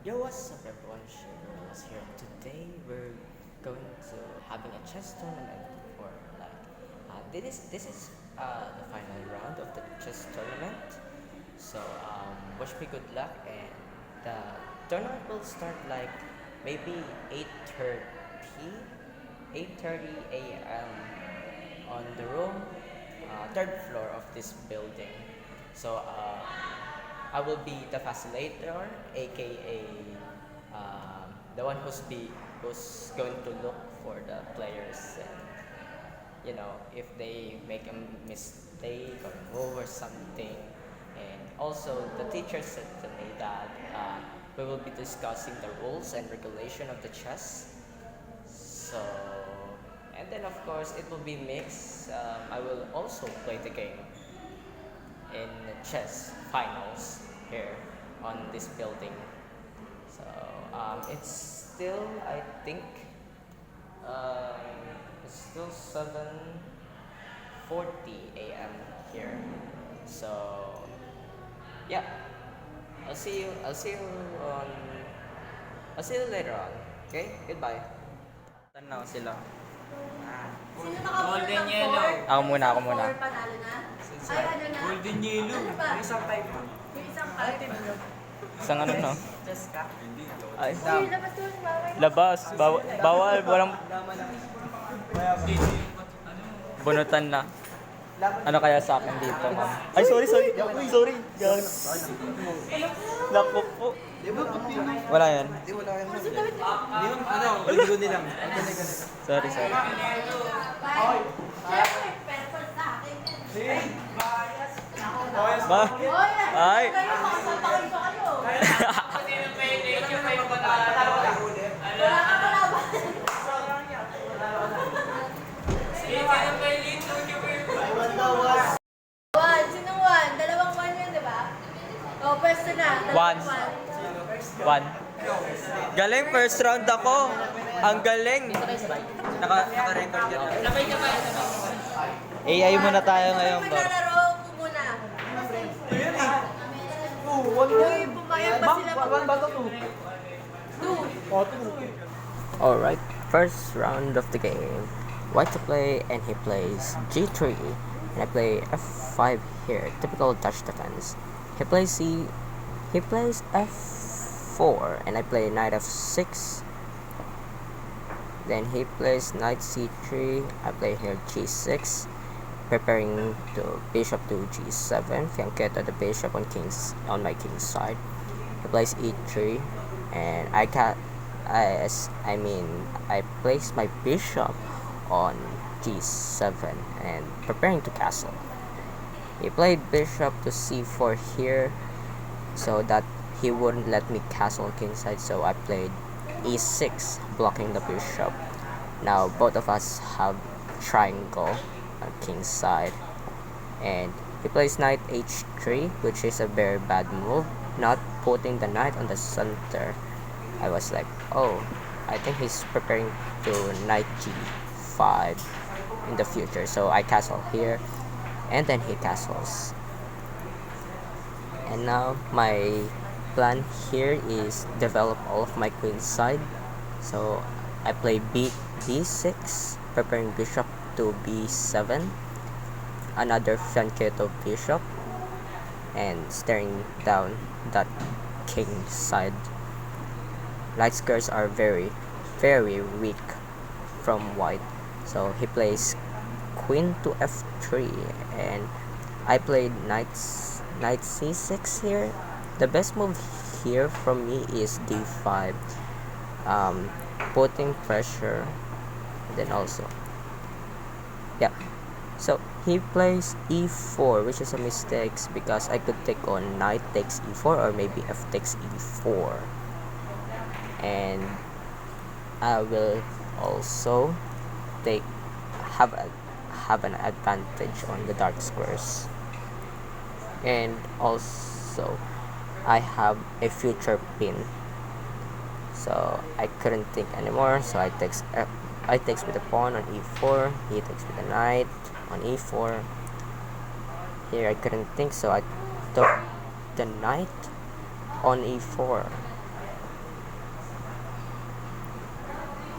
Yo, what's up everyone? Sugar was here. Today we're going to having a chess tournament for this is the final round of the chess tournament. So wish me good luck, and the tournament will start like maybe 8:30 8:30 a.m. on the room, third floor of this building. So I will be the facilitator, aka the one who's going to look for the players, and if they make a mistake or move or something. And also the teacher said to me that we will be discussing the rules and regulation of the chess. So, and then of course it will be mixed. I will also play the game in chess finals here on this building. So it's still, I think, um, it's still 7:40 a.m. here. So yeah, on. I'll see you later on. Okay, goodbye. Tanaw sila. Sino naka-4 Golden ng yellow. 4? Ako muna, ako muna. 4 panalo na? Ay, ano na? Golden yellow. Ano ba? Isang type mo. Yung isang card. Isang ano no? Chess ka? Hindi. Ay, Uy, labas doon. Bawal. labas. Bawal. Walang bunutan na. Ano kaya sa akin dito, ma'am? Ay, sorry. Sorry, guys. Naku po. Wala yan. Puro sa tawid na. Uligo nilang. Sorry. Bye. Siyempre, pero sa akin yan. Ba? Hoy, Ay. kayo, makasapakay pa kayo. Wala ka palaban. One, sinong one? Dalawang one yun, di ba? O, pwesto na. One. Dalawang One. Galing, first round ako. Ang galing. Naka-record yan. AI muna tayo ngayon, bro. Maglalaro ko muna. Uy, pumayag ba sila mag- Two. Alright, first round of the game. White to play, and he plays G3, and I play F5 here, typical Dutch defense. He plays F4, and I play Knight F6. Then he plays Knight C3, I play here G6, preparing to Bishop to G7, fianchetto the Bishop on my king's side. He plays E3, and I place my bishop on G7 and preparing to castle. He played bishop to C4 here so that he wouldn't let me castle kingside, so I played E6, blocking the bishop. Now both of us have triangle on king's side, and he plays knight H3, which is a very bad move, not putting the knight on the center. I was like, oh, I think he's preparing to knight G5 in the future. So I castle here, and then he castles. And now my plan here is develop all of my queen's side. So I play B6, preparing bishop to B7, another fianchetto bishop, and staring down that king side. Light squares are very weak from white, so he plays queen to F3, and I played knight C6 here. The best move here from me is D5, putting pressure. And then also, yeah, so he plays E4, which is a mistake because I could take on knight takes E4 or maybe F takes E4, and I will also have an advantage on the dark squares. And also I have a future pin, so I couldn't think anymore, so I takes with the pawn on E4, he takes with the knight on E4. Here I couldn't think, so I took the knight on E4,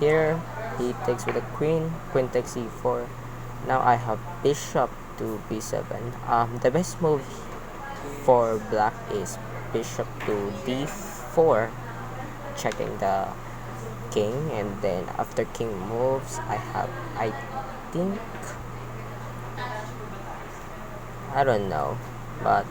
here he takes with the queen. Queen takes e4. Now I have bishop to b7. The best move for black is bishop to d4, checking the king, and then after king moves, I think, I don't know, but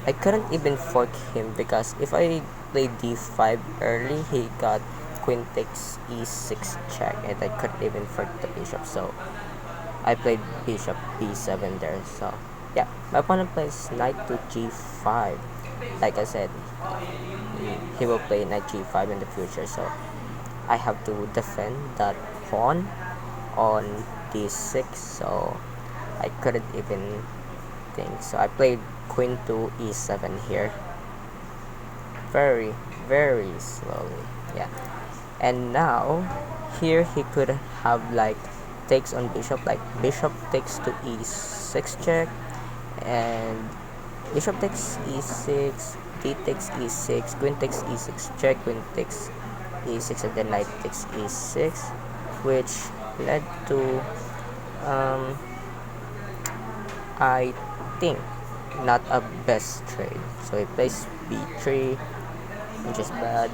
I couldn't even fork him because if I played d5 early, he got queen takes e6 check, and I couldn't even fork the bishop, so I played bishop b7 there. So yeah, my opponent plays knight to g5. Like I said, he will play knight g5 in the future, so I have to defend that pawn on d6, so I couldn't even think. So I played queen to e7 here, very very slowly. Yeah, and now here he could have like takes on bishop, like bishop takes to e6 check, and bishop takes e6, d takes e6, queen takes e6 check, queen takes e6, and then knight takes e6, which led to I think not a best trade. So he plays b3, which is bad.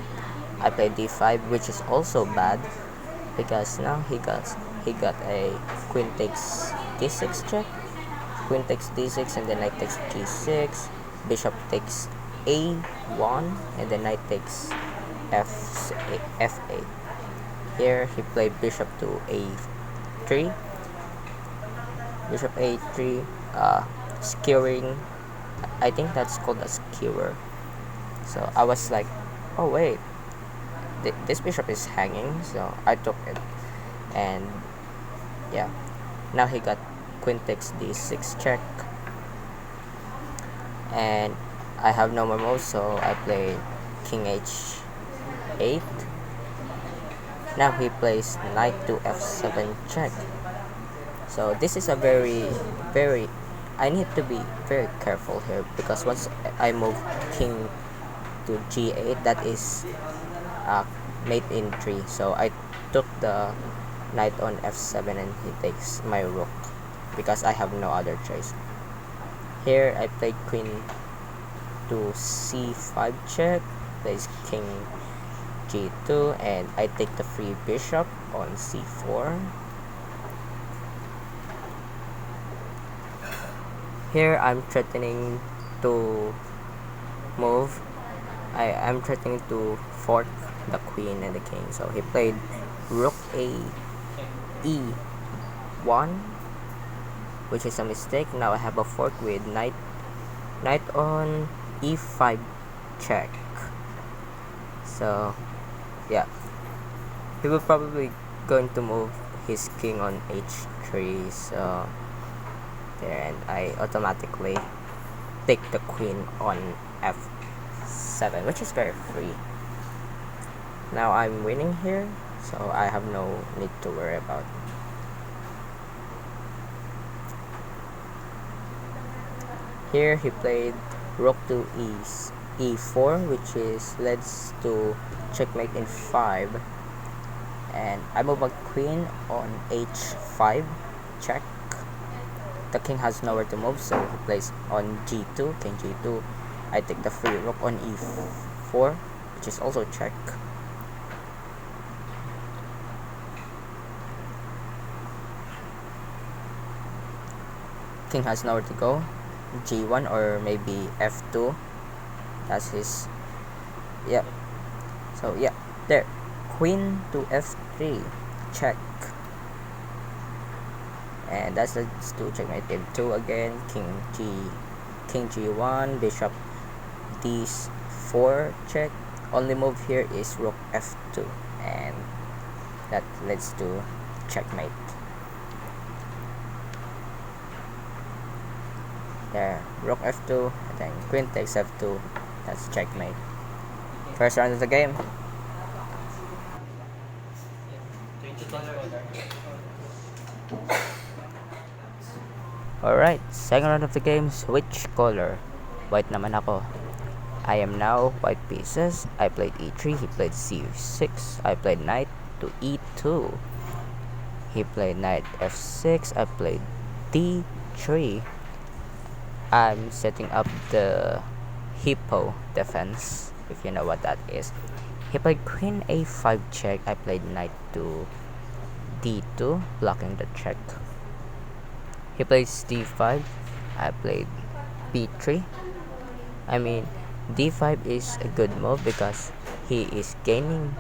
I play d5, which is also bad because now he got a queen takes d6 check, queen takes d6, and then knight takes g6, bishop takes a1, and then knight takes f8. Here he played bishop to a3, bishop a3, skewering. I think that's called a skewer. So I was like, oh wait, this bishop is hanging, so I took it, and yeah, now he got queen takes d6 check, and I have no more moves, so I play king h8. Now he plays knight to f7 check. So this is a very I need to be very careful here because once I move king to g8, that is mate in 3. So I took the knight on f7 and he takes my rook because I have no other choice. Here I play queen to c5 check, plays king g2, and I take the free bishop on c4. Here I'm threatening to move. I'm threatening to fork the queen and the king. So he played rook a e1, which is a mistake. Now I have a fork with knight on e5 check. So yeah, he will probably going to move his king on h3. So there, and I automatically take the queen on f7, which is very free. Now I'm winning here, so I have no need to worry about. Here he played rook to e4, which is leads to checkmate in 5, and I move a queen on h5 check. The king has nowhere to move, so he plays on g2, king g2. I take the free rook on e4, which is also check. King has nowhere to go, g1 or maybe f2. That's his, yep. So yeah, there, queen to f3 check, and that's leads to checkmate in 2 again. King g1, bishop d4 check. Only move here is rook f2, and that leads to checkmate. There, rook f2, and then queen takes f2. That's checkmate. First round of the game. Alright, second round of the game. Switch color. White naman ako. I am now white pieces. I played e3, he played c6. I played knight to e2. He played knight f6. I played d3. I'm setting up the hippo defense, if you know what that is. He played queen a5 check. I played knight to d2, blocking the check. He plays d5. I played b3. I mean, d5 is a good move because he is gaining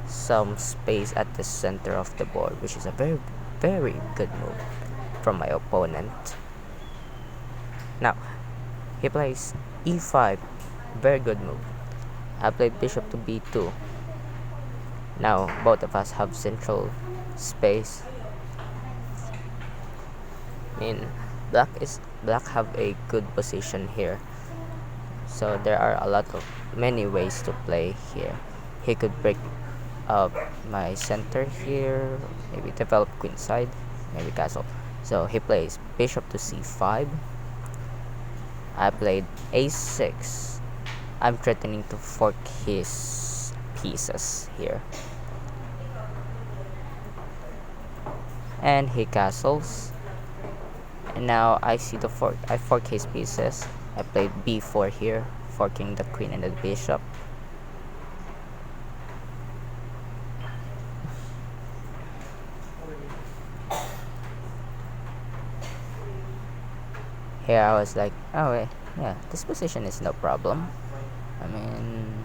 some space at the center of the board, which is a very, very good move from my opponent. Now, he plays e5. Very good move. I played bishop to b2. Now, both of us have central space. I mean, black have a good position here. So there are many ways to play here. He could break up my center here, maybe develop queen side, maybe castle. So he plays bishop to c5. I played a6. I'm threatening to fork his pieces here. And he castles. And now I see I fork his pieces. I played b4 here, forking the queen and the bishop. Here I was like, oh wait, yeah, this position is no problem. I mean,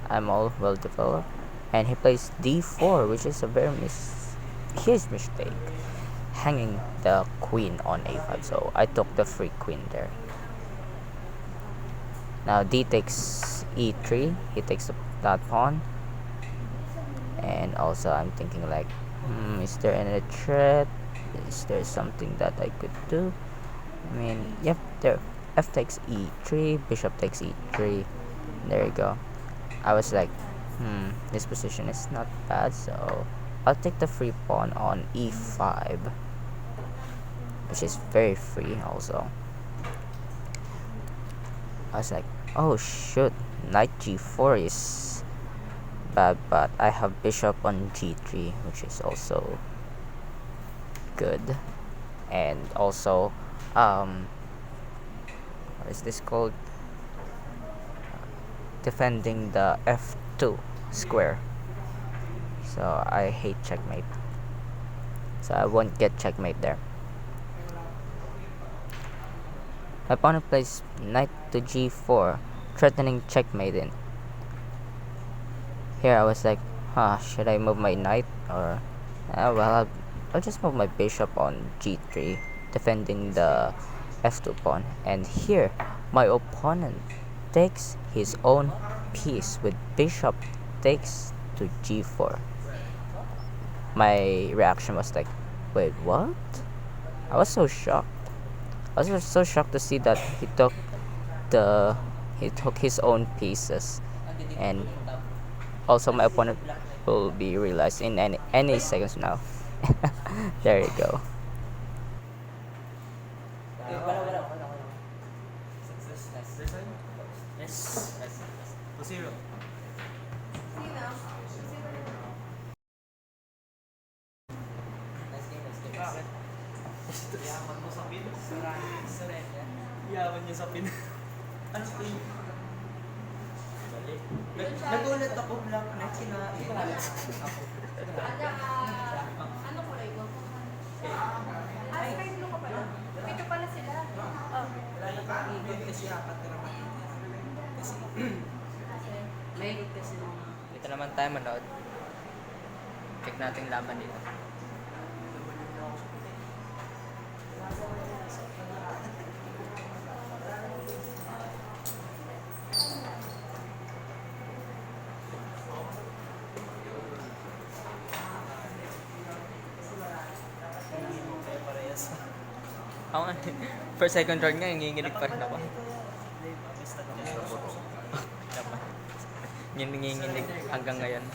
I'm all well developed. And he plays d4, which is a very huge mistake, hanging the queen on a5. So I took the free queen there. Now d takes e3. He takes that pawn. And also I'm thinking like, is there any threat? Is there something that I could do? I mean, yep, there. F takes e3, bishop takes e3. There you go. I was like, this position is not bad, so I'll take the free pawn on e5, which is very free also. I was like, oh shoot, knight g4 is bad, but I have bishop on g3, which is also good. And also, what is this called? Defending the f2 square. So I hate checkmate. So I won't get checkmate there. My opponent plays knight to g4, threatening checkmate in. Here I was like, should I move my knight or well, I'll just move my bishop on g3, defending the f2 pawn. And here my opponent takes his own piece with bishop takes to g4. My reaction was like, wait, what? I was so shocked. I was so shocked to see that he took his own pieces. And also my opponent will be realized in any seconds now. There you go. Zero. Yaman mo sa pin? Yaman niya sa pin. Ano po yun? Nagulat ako, black na kinain. Ano kulay ko? Ay, kahit ano ka pala. Pito pala sila. Oh. Kasi apat na naman. Kasi May kasi Dito naman tayo manood. Check natin laban dito. Ako nga, for second round nga, nanginginig pa rin ako. Nanginginig hanggang ngayon.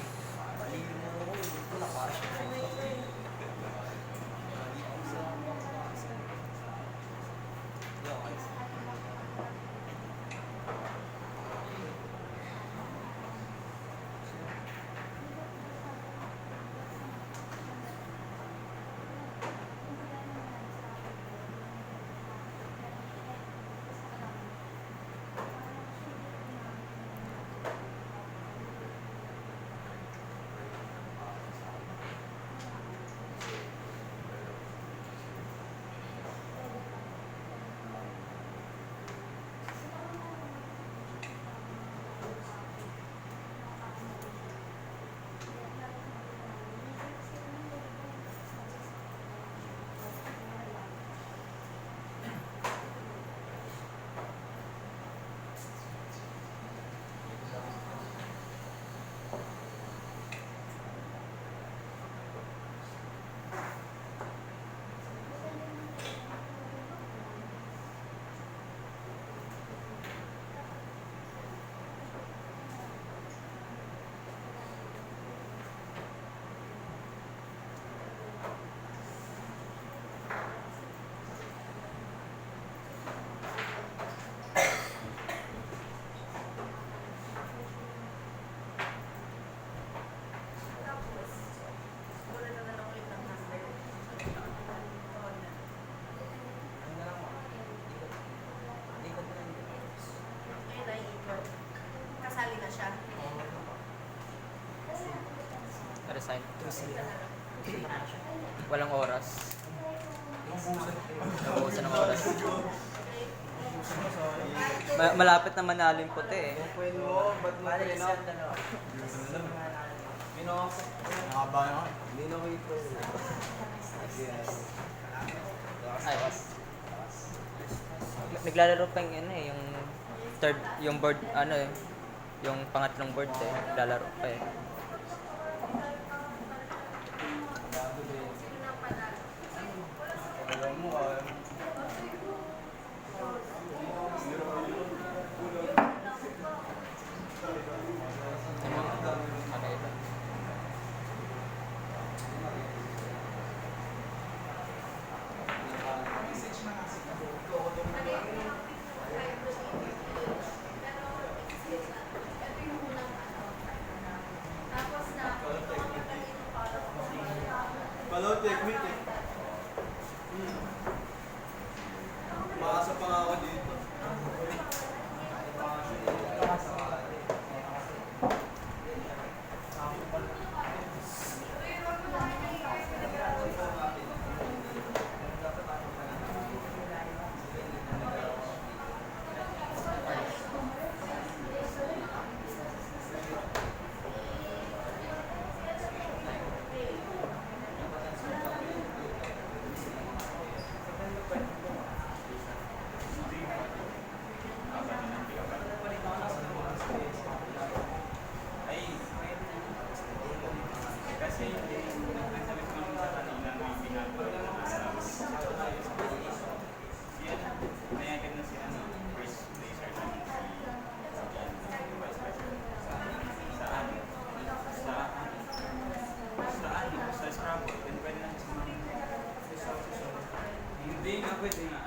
resign. Walang oras. Naubusan ng oras. Malapit na manalo yung puti eh. Ay, naglalaro pa yung ano eh, yung third, yung board, ano eh, yung pangatlong board eh, naglalaro pa eh. Okay. Balot, technique eh. Makasa pa nga ako dito. Hindi nga pwede nga.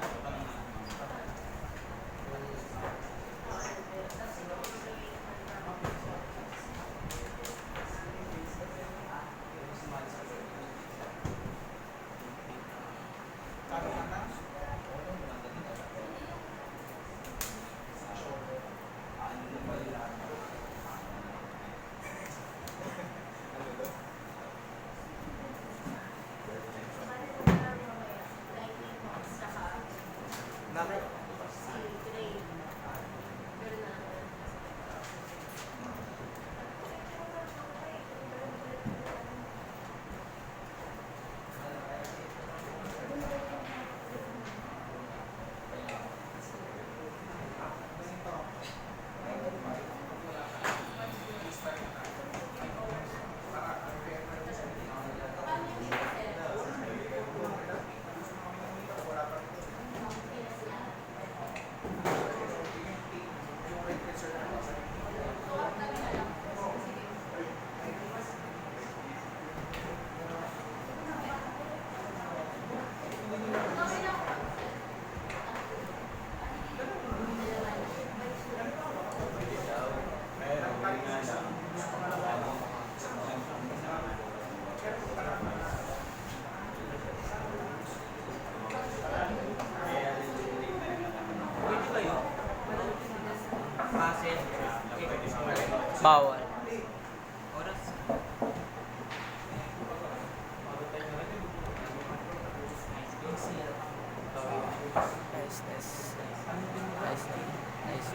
Bawal. Nice, nice. Nice, nice.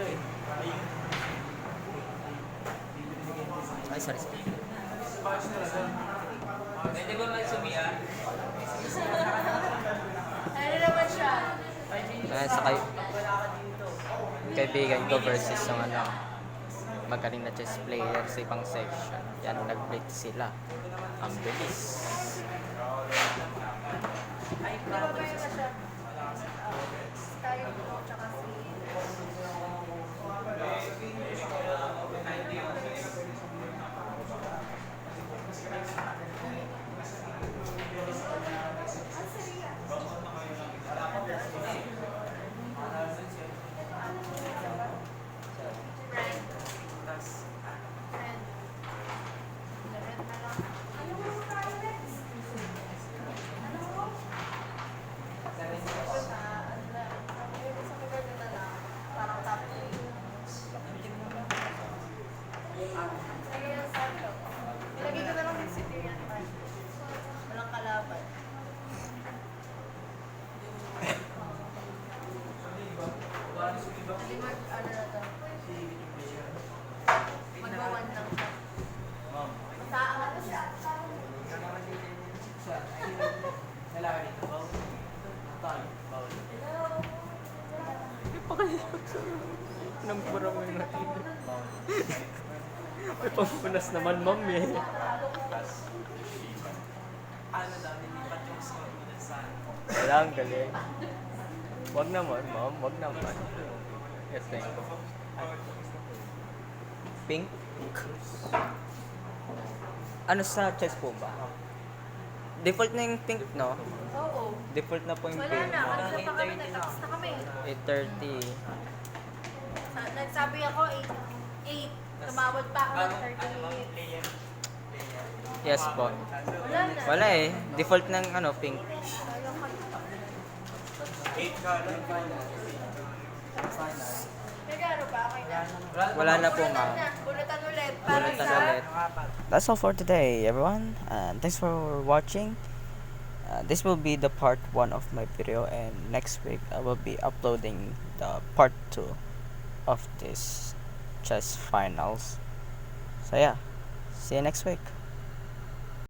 Ay, sorry. Pwede ba magsumian? Ano naman siya? Ayan, sa kaibigan ko versus yung ano, magaling na chess player sa ibang section. Yan, nag-blitz sila. Ang bilis. Di ba ba yun na siya? Tayo po, tsaka si... Ilagay ko na lang din si yan pa. Walang kalaban. Hindi ano na to. Mag-1 lang siya. Masaan na siya. Nalaman dito, Paul. Paul. Paul. Nang parang may natin. May pampunas naman, ma'am eh. Ano daw, nilipat yung score mo dun sa... Wala, ang galing. Wag naman, ma'am. Wag naman. Yes, thank you. Pink? Ano sa chest po ba? Default na yung pink, no? Oo. Default na po yung Wala pink. na. Ano na pa kami? Tapos na kami. 8:30. Nagsabi ako 8. Tumawad pa ako ng 30 minutes. Yes po. Wala na. Wala eh. Default ng ano, pink. Nagano ba? Okay na. Wala na po, ma'am. Bulatan ulit. Para Bulatan sa... ulit. That's all for today, everyone. Thanks for watching. This will be the part 1 of my video, and next week I will be uploading the part 2 of this chess finals. So yeah, see you next week.